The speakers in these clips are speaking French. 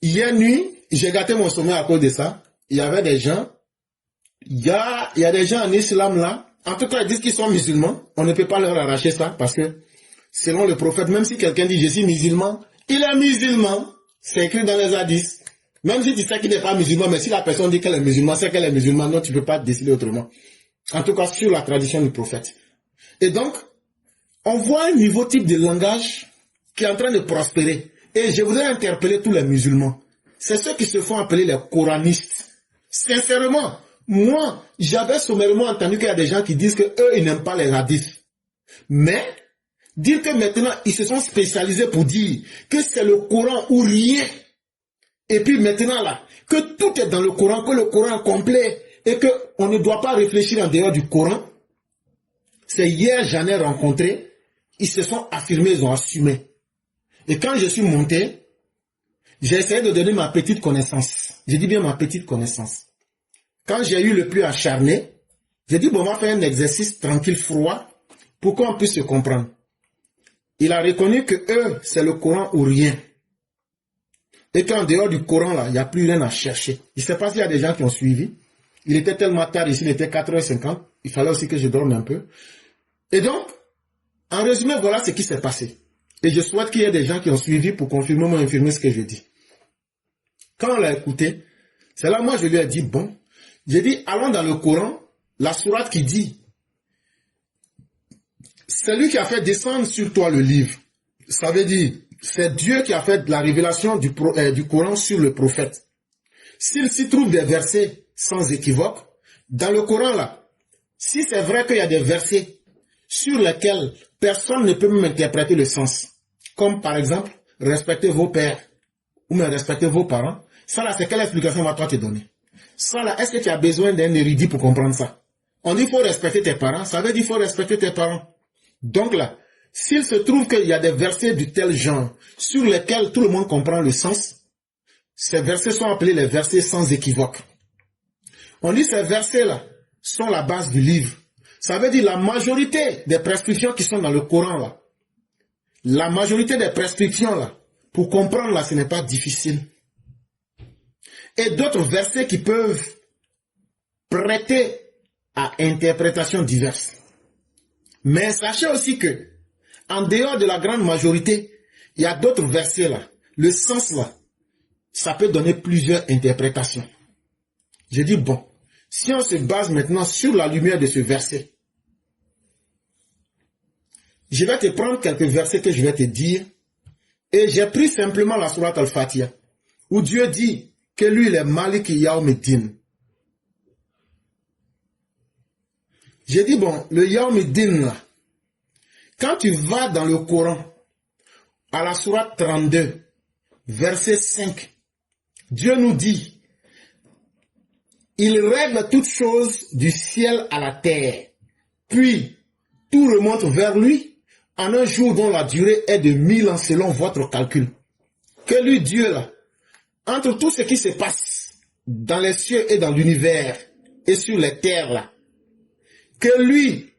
Hier nuit, j'ai gâté mon sommeil à cause de ça. Il y avait des gens, il y a des gens en islam là, en tout cas ils disent qu'ils sont musulmans, on ne peut pas leur arracher ça parce que selon le prophète, même si quelqu'un dit je suis musulman, il est musulman, c'est écrit dans les hadiths. Même si tu sais qu'il n'est pas musulman, mais si la personne dit qu'elle est musulmane, c'est qu'elle est musulmane, non tu ne peux pas décider autrement. En tout cas sur la tradition du prophète. Et donc, on voit un nouveau type de langage qui est en train de prospérer. Et je voudrais interpeller tous les musulmans. C'est ceux qui se font appeler les coranistes. Sincèrement, moi, j'avais sommairement entendu qu'il y a des gens qui disent que eux, ils n'aiment pas les hadiths. Mais, dire que maintenant, ils se sont spécialisés pour dire que c'est le Coran ou rien. Et puis maintenant là, que tout est dans le Coran, que le Coran est complet et qu'on ne doit pas réfléchir en dehors du Coran. C'est hier, j'en ai rencontré, ils se sont affirmés, ils ont assumé. Et quand je suis monté, j'ai essayé de donner ma petite connaissance. J'ai dit bien ma petite connaissance. Quand j'ai eu le plus acharné, j'ai dit, bon, on va faire un exercice tranquille, froid, pour qu'on puisse se comprendre. Il a reconnu que eux, c'est le Coran ou rien. Et qu'en dehors du Coran, là, il n'y a plus rien à chercher. Je ne sais pas s'il y a des gens qui ont suivi. Il était tellement tard ici, il était 4h50. Il fallait aussi que je dorme un peu. Et donc, en résumé, voilà ce qui s'est passé. Et je souhaite qu'il y ait des gens qui ont suivi pour confirmer ou infirmer ce que je dis. Quand on l'a écouté, c'est là moi je lui ai dit, bon, j'ai dit, allons dans le Coran, la sourate qui dit, c'est lui qui a fait descendre sur toi le livre. Ça veut dire, c'est Dieu qui a fait la révélation du Coran sur le prophète. S'il s'y trouve des versets sans équivoque, dans le Coran là, si c'est vrai qu'il y a des versets sur lesquels personne ne peut même interpréter le sens, comme par exemple, respectez vos pères, ou même respectez vos parents, ça là, c'est quelle explication va toi te donner? Ça là, est-ce que tu as besoin d'un érudit pour comprendre ça? On dit qu'il faut respecter tes parents, ça veut dire qu'il faut respecter tes parents. Donc là, s'il se trouve qu'il y a des versets du tel genre, sur lesquels tout le monde comprend le sens, ces versets sont appelés les versets sans équivoque. On dit ces versets-là sont la base du livre. Ça veut dire la majorité des prescriptions qui sont dans le Coran là. La majorité des prescriptions là, pour comprendre là, ce n'est pas difficile. Et d'autres versets qui peuvent prêter à interprétations diverses. Mais sachez aussi que, en dehors de la grande majorité, il y a d'autres versets là. Le sens là, ça peut donner plusieurs interprétations. Je dis bon, si on se base maintenant sur la lumière de ce verset, je vais te prendre quelques versets que je vais te dire, et j'ai pris simplement la sourate Al-Fatiha, où Dieu dit que lui, il est Malik Yawmiddin. J'ai dit, bon, le Yawmiddin, là, quand tu vas dans le Coran, à la sourate 32, verset 5, Dieu nous dit, il règle toutes choses du ciel à la terre, puis tout remonte vers lui, en un jour dont la durée est de 1000 ans selon votre calcul. Que lui, Dieu, là, entre tout ce qui se passe dans les cieux et dans l'univers et sur les terres, là, que lui,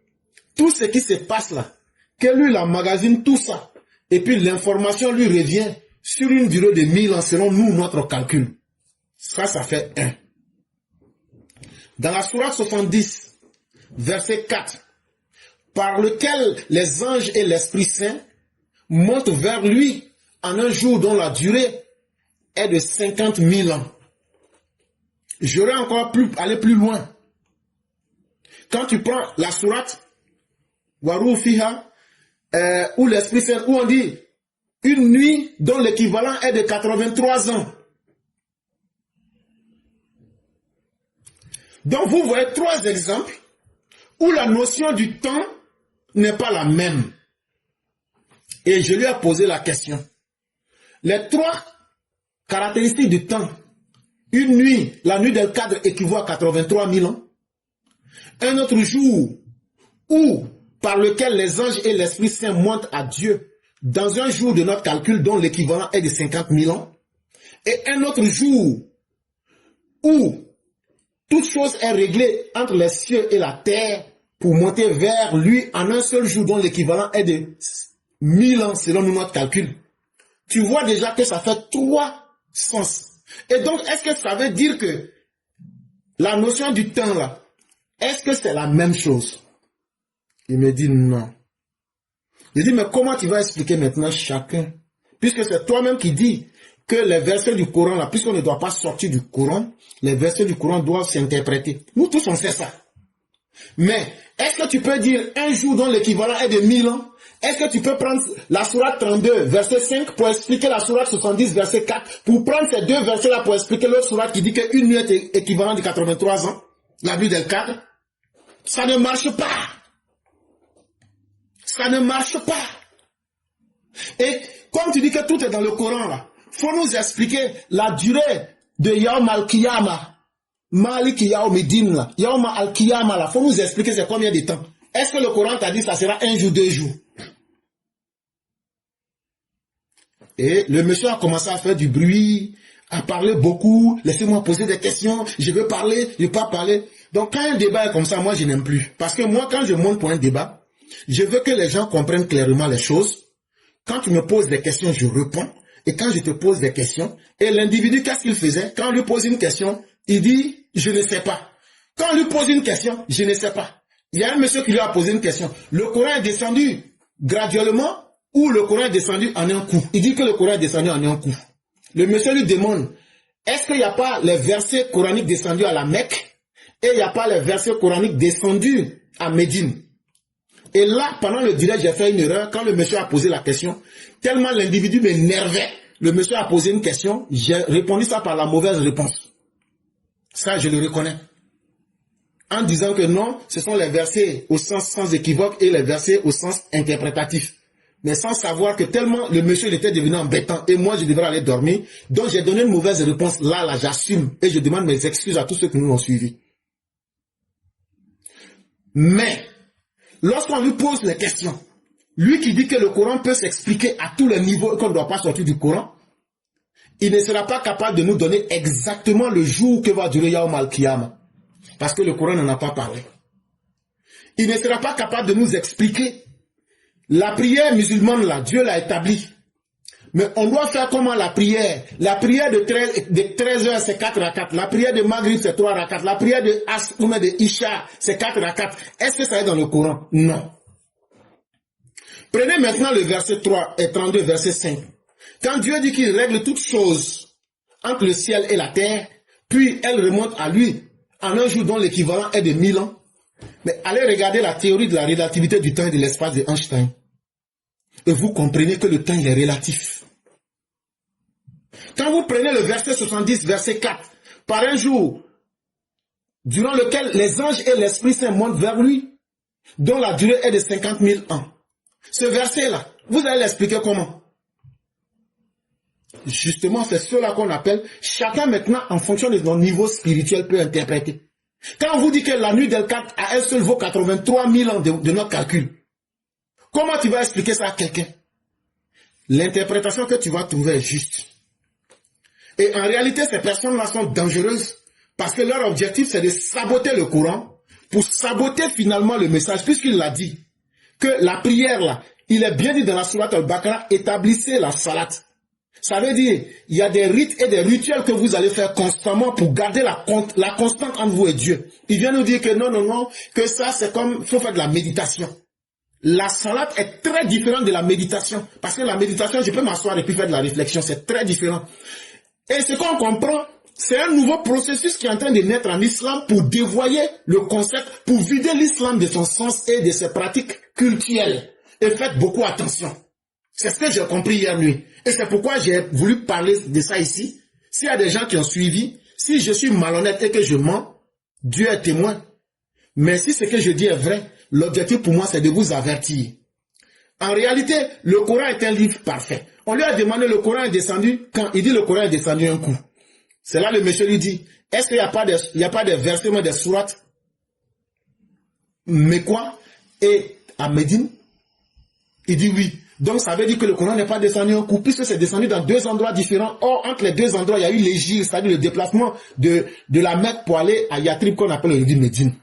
tout ce qui se passe là, que lui, il emmagasine tout ça, et puis l'information lui revient sur une durée de 1000 ans selon nous, notre calcul. Ça fait 1. Dans la sourate 70, verset 4, par lequel les anges et l'Esprit Saint montent vers lui en un jour dont la durée est de 50 000 ans. J'aurais encore aller plus loin. Quand tu prends la sourate Waru Fiha, où l'Esprit Saint, où on dit une nuit dont l'équivalent est de 83 ans. Donc vous voyez 3 exemples où la notion du temps n'est pas la même. Et je lui ai posé la question. Les 3 caractéristiques du temps. Une nuit, la nuit del cadre équivaut à 83 000 ans. Un autre jour où, par lequel les anges et l'Esprit Saint montent à Dieu dans un jour de notre calcul dont l'équivalent est de 50 000 ans. Et un autre jour où toute chose est réglée entre les cieux et la terre pour monter vers lui en un seul jour dont l'équivalent est de 1000 ans selon notre calcul. Tu vois déjà que ça fait 3 sens. Et donc, est-ce que ça veut dire que la notion du temps là, est-ce que c'est la même chose? Il me dit non. Je dis, mais comment tu vas expliquer maintenant chacun? Puisque c'est toi-même qui dis que les versets du Coran là, puisqu'on ne doit pas sortir du Coran, les versets du Coran doivent s'interpréter. Nous tous on sait ça. Mais, est-ce que tu peux dire un jour dont l'équivalent est de 1000 ans? Est-ce que tu peux prendre la sourate 32, verset 5, pour expliquer la sourate 70, verset 4, pour prendre ces deux versets-là pour expliquer l'autre sourate qui dit qu'une nuit est équivalent de 83 ans, la nuit del 4? Ça ne marche pas. Ça ne marche pas. Et comme tu dis que tout est dans le Coran, là, faut nous expliquer la durée de Yawm al-Qiyamah, Malik Yawm Din, là, Yawm al-Qiyamah, là, faut nous expliquer c'est combien de temps. Est-ce que le Coran t'a dit ça sera un jour, 2 jours? Et le monsieur a commencé à faire du bruit, à parler beaucoup, laissez-moi poser des questions, je veux parler, je ne veux pas parler. Donc quand un débat est comme ça, moi je n'aime plus. Parce que moi quand je monte pour un débat, je veux que les gens comprennent clairement les choses. Quand tu me poses des questions, je réponds. Et quand je te pose des questions, et l'individu, qu'est-ce qu'il faisait? Quand on lui pose une question, il dit, je ne sais pas. Quand on lui pose une question, je ne sais pas. Il y a un monsieur qui lui a posé une question. Le Coran est descendu graduellement ou le Coran est descendu en un coup? Il dit que le Coran est descendu en un coup. Le monsieur lui demande, est-ce qu'il n'y a pas les versets coraniques descendus à la Mecque et il n'y a pas les versets coraniques descendus à Médine? Et là, pendant le direct, j'ai fait une erreur. Quand le monsieur a posé la question, tellement l'individu m'énervait, le monsieur a posé une question, j'ai répondu ça par la mauvaise réponse. Ça, je le reconnais. En disant que non, ce sont les versets au sens sans équivoque et les versets au sens interprétatif. Mais sans savoir que tellement le monsieur il était devenu embêtant et moi je devrais aller dormir. Donc j'ai donné une mauvaise réponse. Là, j'assume et je demande mes excuses à tous ceux qui nous ont suivis. Mais, lorsqu'on lui pose les questions, lui qui dit que le Coran peut s'expliquer à tous les niveaux et qu'on ne doit pas sortir du Coran, il ne sera pas capable de nous donner exactement le jour que va durer Yawm al-Qiyamah. Parce que le Coran n'en a pas parlé. Il ne sera pas capable de nous expliquer la prière musulmane, là, Dieu l'a établie. Mais on doit faire comment la prière? La prière de 13 heures, c'est 4 rakats. La prière de Maghrib, c'est 3 rakats. La prière de As ou de Isha, c'est 4 rakats. Est-ce que ça est dans le Coran? Non. Prenez maintenant le verset 3 et 32, verset 5. Quand Dieu dit qu'il règle toutes choses entre le ciel et la terre, puis elle remonte à lui en un jour dont l'équivalent est de 1000 ans. Mais allez regarder la théorie de la relativité du temps et de l'espace de Einstein. Et vous comprenez que le temps il est relatif. Quand vous prenez le verset 70, verset 4, par un jour, durant lequel les anges et l'Esprit Saint montent vers lui, dont la durée est de 50 000 ans. Ce verset-là, vous allez l'expliquer comment? Justement, c'est cela qu'on appelle, chacun maintenant, en fonction de son niveau spirituel, peut interpréter. Quand on vous dit que la nuit del 4 à elle seule vaut 83 000 ans de notre calcul, comment tu vas expliquer ça à quelqu'un? L'interprétation que tu vas trouver est juste. Et en réalité, ces personnes-là sont dangereuses parce que leur objectif, c'est de saboter le Coran pour saboter finalement le message, puisqu'il l'a dit que la prière, là, il est bien dit dans la sourate Al-Baqarah, établissez la salat. Ça veut dire, il y a des rites et des rituels que vous allez faire constamment pour garder la constante entre vous et Dieu. Il vient nous dire que non, que ça c'est comme, il faut faire de la méditation. La salat est très différente de la méditation. Parce que la méditation, je peux m'asseoir et puis faire de la réflexion, c'est très différent. Et ce qu'on comprend, c'est un nouveau processus qui est en train de naître en islam pour dévoyer le concept, pour vider l'islam de son sens et de ses pratiques cultuelles. Et faites beaucoup attention. C'est ce que j'ai compris hier nuit. Et c'est pourquoi j'ai voulu parler de ça ici. S'il y a des gens qui ont suivi, si je suis malhonnête et que je mens, Dieu est témoin. Mais si ce que je dis est vrai, l'objectif pour moi c'est de vous avertir. En réalité, le Coran est un livre parfait. On lui a demandé le Coran est descendu quand il dit le Coran est descendu un coup. C'est là le monsieur lui dit, est-ce qu'il n'y a pas de versets, mais des sourates? Mais quoi? Et à Médine, il dit oui. Donc ça veut dire que le Coran n'est pas descendu un coup, puisque c'est descendu dans 2 endroits différents. Or, entre les 2 endroits, il y a eu l'égir, c'est-à-dire le déplacement de la Mecque pour aller à Yatrib, qu'on appelle aujourd'hui Médine.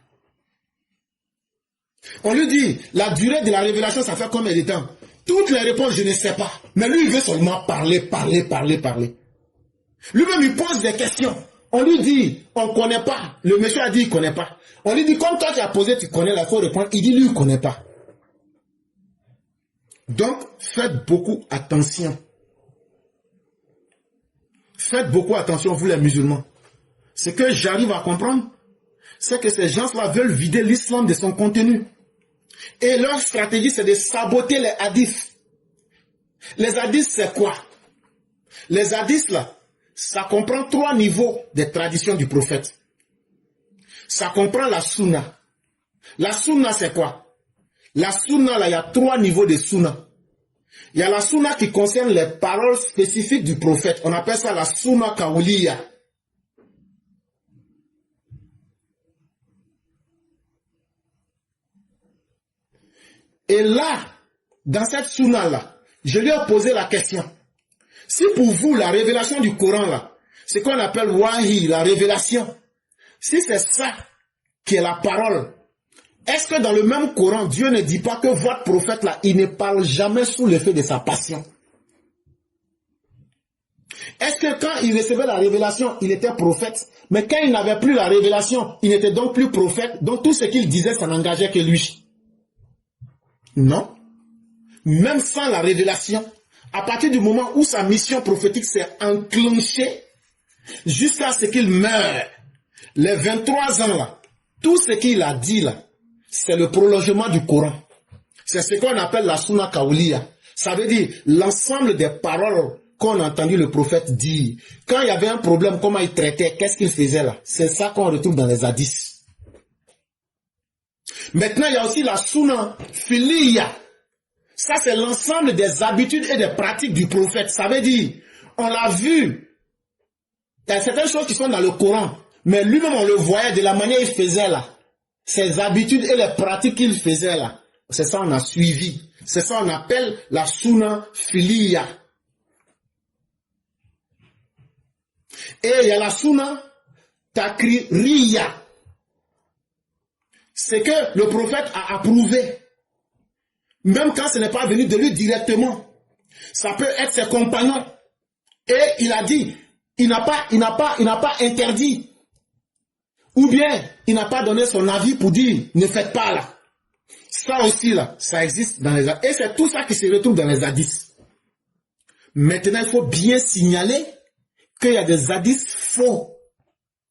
On lui dit, la durée de la révélation, ça fait combien de temps? Toutes les réponses, je ne sais pas. Mais lui, il veut seulement parler. Lui-même, il pose des questions. On lui dit, on ne connaît pas. Le monsieur a dit, il ne connaît pas. On lui dit, comme toi tu as posé, tu connais, il faut répondre. Il dit, lui, il ne connaît pas. Donc, faites beaucoup attention. Faites beaucoup attention, vous les musulmans. Ce que j'arrive à comprendre, c'est que ces gens-là veulent vider l'islam de son contenu. Et leur stratégie, c'est de saboter les hadiths. Les hadiths, c'est quoi? Les hadiths, là, ça comprend 3 niveaux de tradition du prophète. Ça comprend la sunna. La sunna, c'est quoi? La sunna, là, il y a 3 niveaux de sunna. Il y a la sunna qui concerne les paroles spécifiques du prophète. On appelle ça la sunna kawliya. Et là, dans cette sunna-là, je lui ai posé la question. Si pour vous, la révélation du Coran, là, c'est qu'on appelle wahi, la révélation, si c'est ça qui est la parole, est-ce que dans le même Coran, Dieu ne dit pas que votre prophète, là, il ne parle jamais sous l'effet de sa passion? Est-ce que quand il recevait la révélation, il était prophète, mais quand il n'avait plus la révélation, il n'était donc plus prophète, donc tout ce qu'il disait, ça n'engageait que lui? Non. Même sans la révélation, à partir du moment où sa mission prophétique s'est enclenchée, jusqu'à ce qu'il meure, les 23 ans là, tout ce qu'il a dit là, c'est le prolongement du Coran. C'est ce qu'on appelle la sunna kawliya. Ça veut dire l'ensemble des paroles qu'on a entendu le prophète dire. Quand il y avait un problème, comment il traitait, qu'est-ce qu'il faisait là? C'est ça qu'on retrouve dans les hadiths. Maintenant, il y a aussi la sunna filiya. Ça, c'est l'ensemble des habitudes et des pratiques du prophète. Ça veut dire, on l'a vu. Il y a certaines choses qui sont dans le Coran, mais lui-même, on le voyait de la manière qu'il faisait là. Ses habitudes et les pratiques qu'il faisait là. C'est ça on a suivi. C'est ça on appelle la sunna filiya. Et il y a la sunna takririya. C'est que le prophète a approuvé. Même quand ce n'est pas venu de lui directement. Ça peut être ses compagnons. Et il a dit, il n'a pas interdit. Ou bien, il n'a pas donné son avis pour dire, ne faites pas là. Ça aussi là, ça existe dans les hadiths. Et c'est tout ça qui se retrouve dans les hadiths. Maintenant, il faut bien signaler qu'il y a des hadiths faux,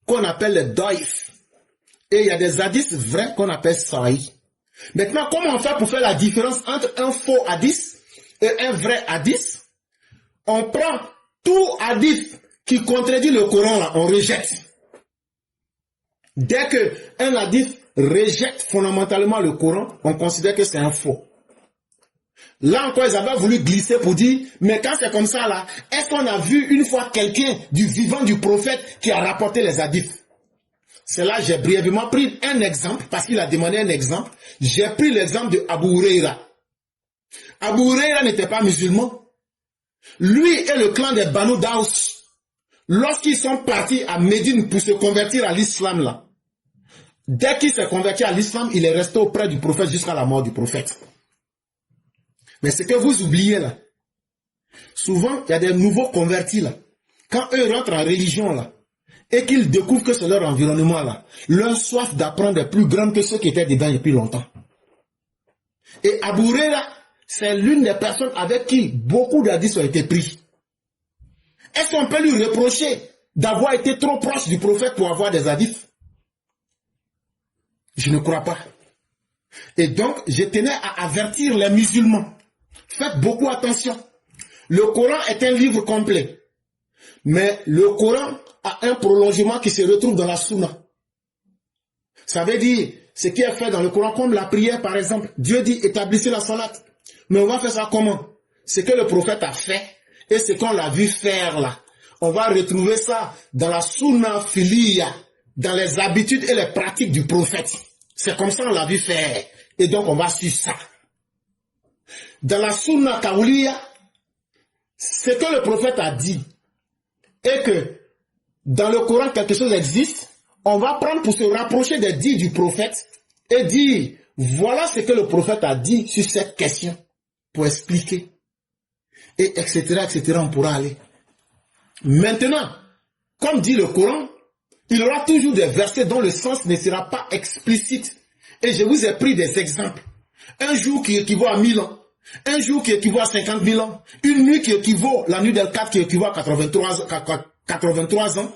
qu'on appelle les daïf. Et il y a des hadiths vrais qu'on appelle sahih. Maintenant, comment on fait pour faire la différence entre un faux hadith et un vrai hadith? On prend tout hadith qui contredit le Coran, là, on rejette. Dès qu'un hadith rejette fondamentalement le Coran, on considère que c'est un faux. Là encore, ils avaient voulu glisser pour dire, mais quand c'est comme ça là, est-ce qu'on a vu une fois quelqu'un du vivant du prophète qui a rapporté les hadiths? C'est là j'ai brièvement pris un exemple, parce qu'il a demandé un exemple. J'ai pris l'exemple de Abu Huraira. Abu Huraira n'était pas musulman. Lui et le clan des Banu Daous, lorsqu'ils sont partis à Médine pour se convertir à l'islam là, dès qu'il s'est converti à l'islam, il est resté auprès du prophète jusqu'à la mort du prophète. Mais ce que vous oubliez là, souvent il y a des nouveaux convertis là, quand eux rentrent en religion là, et qu'ils découvrent que c'est leur environnement là, leur soif d'apprendre est plus grande que ceux qui étaient dedans depuis longtemps. Et Abu Huraira, c'est l'une des personnes avec qui beaucoup d'hadiths ont été pris. Est-ce qu'on peut lui reprocher d'avoir été trop proche du prophète pour avoir des hadiths? Je ne crois pas. Et donc, je tenais à avertir les musulmans. Faites beaucoup attention. Le Coran est un livre complet. Mais le Coran a un prolongement qui se retrouve dans la sunna. Ça veut dire, ce qui est fait dans le Coran, comme la prière par exemple. Dieu dit, établissez la salat. Mais on va faire ça comment? Ce que le prophète a fait et ce qu'on l'a vu faire là. On va retrouver ça dans la sunna filiya, dans les habitudes et les pratiques du prophète. C'est comme ça qu'on l'a vu faire. Et donc on va suivre ça. Dans la sunna kawliya, ce que le prophète a dit et que dans le Coran quelque chose existe, on va prendre pour se rapprocher des dits du prophète et dire, voilà ce que le prophète a dit sur cette question, pour expliquer. Et etc., etc., on pourra aller. Maintenant, comme dit le Coran, il y aura toujours des versets dont le sens ne sera pas explicite. Et je vous ai pris des exemples. Un jour qui équivaut à 1000 ans. Un jour qui équivaut à 50 000 ans. Une nuit qui équivaut, la nuit d'El-Qadr qui équivaut à 83 ans.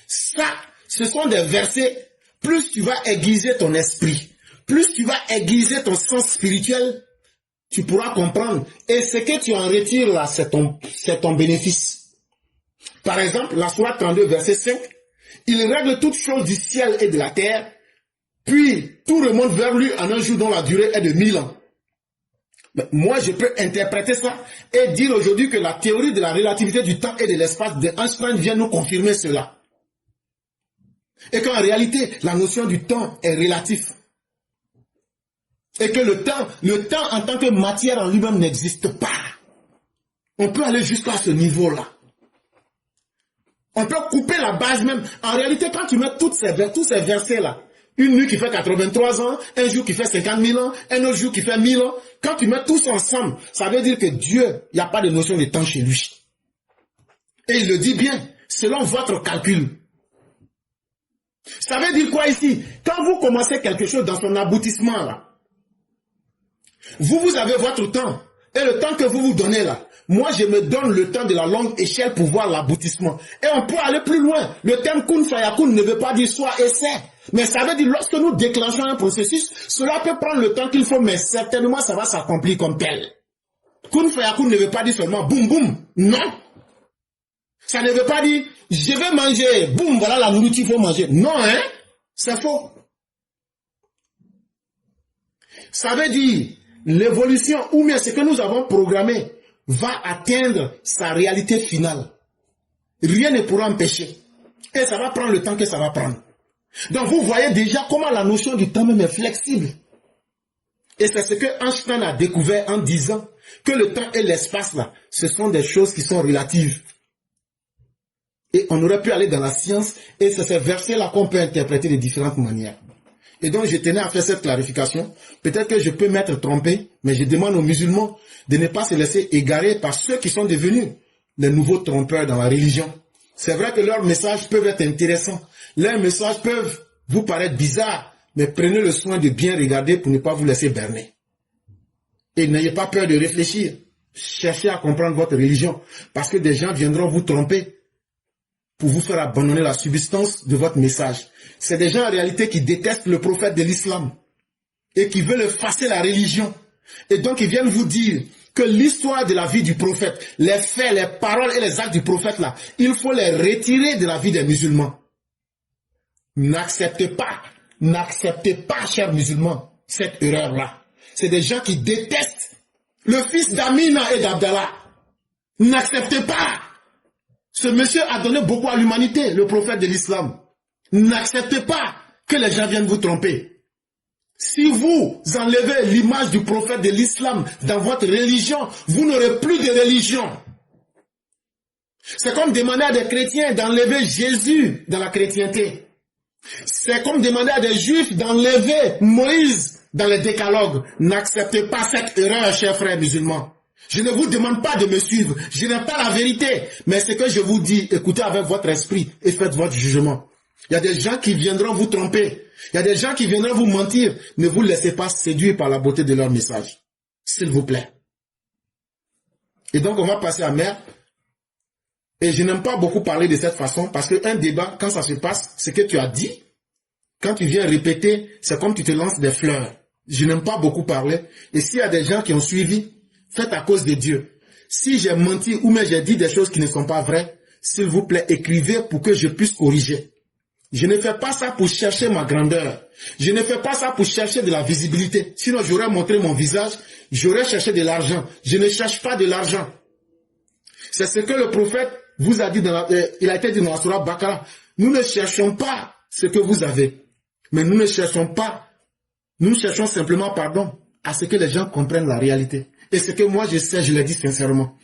Ça, ce sont des versets, plus tu vas aiguiser ton esprit, plus tu vas aiguiser ton sens spirituel, tu pourras comprendre. Et ce que tu en retires là, c'est ton bénéfice. Par exemple, la sourate 32, verset 5, il règle toutes choses du ciel et de la terre, puis tout remonte vers lui en un jour dont la durée est de 1000 ans. Mais moi, je peux interpréter ça et dire aujourd'hui que la théorie de la relativité du temps et de l'espace d'Einstein vient nous confirmer cela. Et qu'en réalité, la notion du temps est relative. Et que le temps en tant que matière en lui-même n'existe pas. On peut aller jusqu'à ce niveau-là. On peut couper la base même. En réalité, quand tu mets tous ces versets-là, une nuit qui fait 83 ans, un jour qui fait 50 000 ans, un autre jour qui fait 1000 ans, quand tu mets tous ensemble, ça veut dire que Dieu, il n'y a pas de notion de temps chez lui. Et il le dit bien, selon votre calcul. Ça veut dire quoi ici? Quand vous commencez quelque chose dans son aboutissement, là, vous avez votre temps. Et le temps que vous vous donnez là, moi je me donne le temps de la longue échelle pour voir l'aboutissement. Et on peut aller plus loin. Le terme kun fayakun ne veut pas dire soit et c'est. Mais ça veut dire lorsque nous déclenchons un processus, cela peut prendre le temps qu'il faut, mais certainement ça va s'accomplir comme tel. Kun fayakun ne veut pas dire seulement boum boum. Non. Ça ne veut pas dire je vais manger, boum, voilà la nourriture qu'il faut manger. Non, hein. C'est faux. Ça veut dire l'évolution, ou bien ce que nous avons programmé, va atteindre sa réalité finale. Rien ne pourra empêcher. Et ça va prendre le temps que ça va prendre. Donc vous voyez déjà comment la notion du temps même est flexible. Et c'est ce que Einstein a découvert en disant que le temps et l'espace là, ce sont des choses qui sont relatives. Et on aurait pu aller dans la science, et c'est ces versets-là qu'on peut interpréter de différentes manières. Et donc je tenais à faire cette clarification. Peut-être que je peux m'être trompé, mais je demande aux musulmans de ne pas se laisser égarer par ceux qui sont devenus les nouveaux trompeurs dans la religion. C'est vrai que leurs messages peuvent être intéressants. Leurs messages peuvent vous paraître bizarres, mais prenez le soin de bien regarder pour ne pas vous laisser berner. Et n'ayez pas peur de réfléchir. Cherchez à comprendre votre religion, parce que des gens viendront vous tromper pour vous faire abandonner la substance de votre message. C'est des gens en réalité qui détestent le prophète de l'islam et qui veulent effacer la religion. Et donc ils viennent vous dire que l'histoire de la vie du prophète, les faits, les paroles et les actes du prophète là, il faut les retirer de la vie des musulmans. N'acceptez pas, chers musulmans, cette erreur-là. C'est des gens qui détestent le fils d'Amina et d'Abdallah. N'acceptez pas. Ce monsieur a donné beaucoup à l'humanité, le prophète de l'islam. N'acceptez pas que les gens viennent vous tromper. Si vous enlevez l'image du prophète de l'islam dans votre religion, vous n'aurez plus de religion. C'est comme demander à des chrétiens d'enlever Jésus dans la chrétienté. C'est comme demander à des juifs d'enlever Moïse dans les décalogues. N'acceptez pas cette erreur, chers frères musulmans. Je ne vous demande pas de me suivre. Je n'ai pas la vérité. Mais ce que je vous dis, écoutez avec votre esprit et faites votre jugement. Il y a des gens qui viendront vous tromper. Il y a des gens qui viendront vous mentir. Ne vous laissez pas séduire par la beauté de leur message. S'il vous plaît. Et donc on va passer à Mère. Et je n'aime pas beaucoup parler de cette façon parce qu'un débat, quand ça se passe, ce que tu as dit, quand tu viens répéter, c'est comme tu te lances des fleurs. Je n'aime pas beaucoup parler. Et s'il y a des gens qui ont suivi, faites à cause de Dieu. Si j'ai menti ou même j'ai dit des choses qui ne sont pas vraies, s'il vous plaît, écrivez pour que je puisse corriger. Je ne fais pas ça pour chercher ma grandeur. Je ne fais pas ça pour chercher de la visibilité. Sinon, j'aurais montré mon visage, j'aurais cherché de l'argent. Je ne cherche pas de l'argent. C'est ce que le prophète vous a dit, il a été dit dans la sourate Bakara. Nous ne cherchons pas ce que vous avez. Mais nous ne cherchons pas. Nous cherchons simplement, à ce que les gens comprennent la réalité. Et ce que moi je sais, je le dis sincèrement.